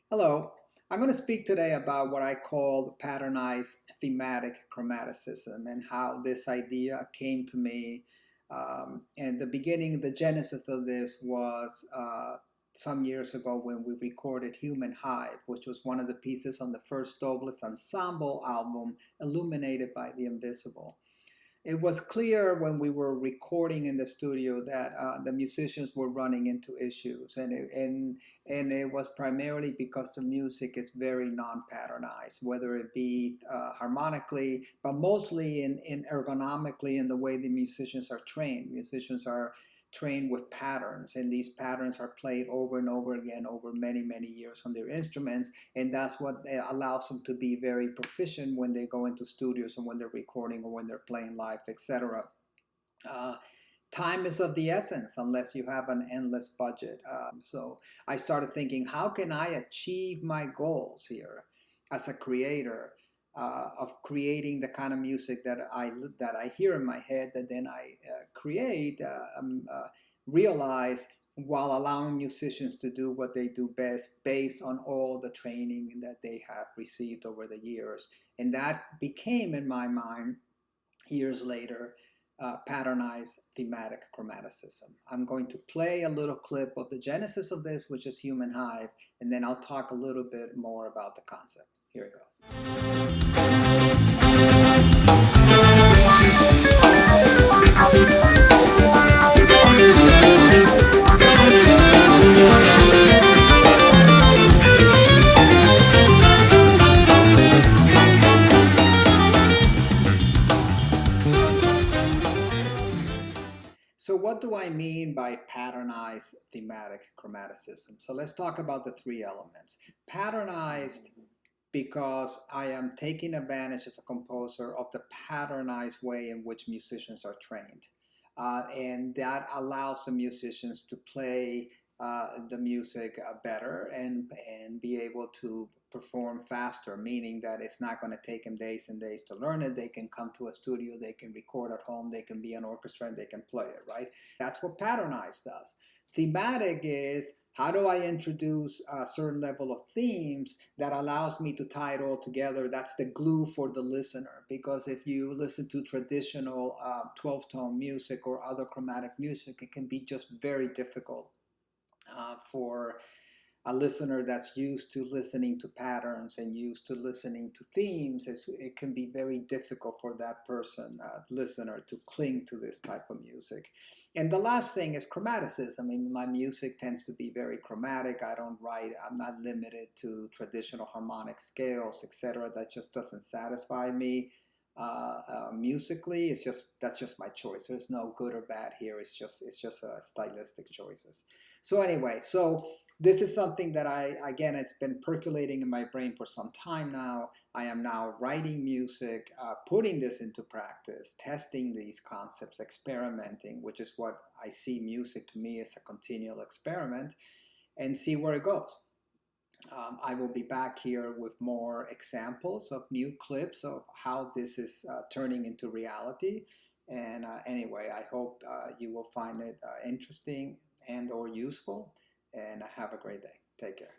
Hello, I'm going to speak today about what I call patternized thematic chromaticism and how this idea came to me. And the beginning, the genesis of this was some years ago when we recorded Human Hive, which was one of the pieces on the first Dobles Ensemble album, Illuminated by the Invisible. It was clear when we were recording in the studio that the musicians were running into issues, and it was primarily because the music is very non-patternized, whether it be harmonically, but mostly in ergonomically in the way the musicians are trained. Musicians are trained with patterns, and these patterns are played over and over again over many, many years on their instruments, and that's what allows them to be very proficient when they go into studios and when they're recording or when they're playing live, etc. Time is of the essence unless you have an endless budget. So I started thinking, how can I achieve my goals here as a creator? Of creating the kind of music that I hear in my head, that then I create, realize, while allowing musicians to do what they do best based on all the training that they have received over the years. And that became, in my mind, years later, patternized thematic chromaticism. I'm going to play a little clip of the genesis of this, which is Human Hive, and then I'll talk a little bit more about the concept. Here it goes. So what do I mean by patternized thematic chromaticism? So let's talk about the three elements. Patternized, because I am taking advantage as a composer of the patternized way in which musicians are trained. And that allows the musicians to play the music better and be able to perform faster, meaning that it's not going to take them days and days to learn it. They can come to a studio, they can record at home, they can be an orchestra, and they can play it, right? That's what patternized does. Thematic is, how do I introduce a certain level of themes that allows me to tie it all together? That's the glue for the listener, because if you listen to traditional 12-tone music or other chromatic music, it can be just very difficult for a listener that's used to listening to patterns and used to listening to themes. It can be very difficult for that person, listener, to cling to this type of music. And the last thing is chromaticism. I mean, my music tends to be very chromatic. I'm not limited to traditional harmonic scales, etc. That just doesn't satisfy me. Musically, that's just my choice. There's no good or bad here. It's just stylistic choices. So anyway, this is something that it's been percolating in my brain for some time now. I am now writing music, putting this into practice, testing these concepts, experimenting, which is what I see music to me as a continual experiment, and see where it goes. I will be back here with more examples of new clips of how this is turning into reality. And anyway, I hope you will find it interesting and or useful. And have a great day. Take care.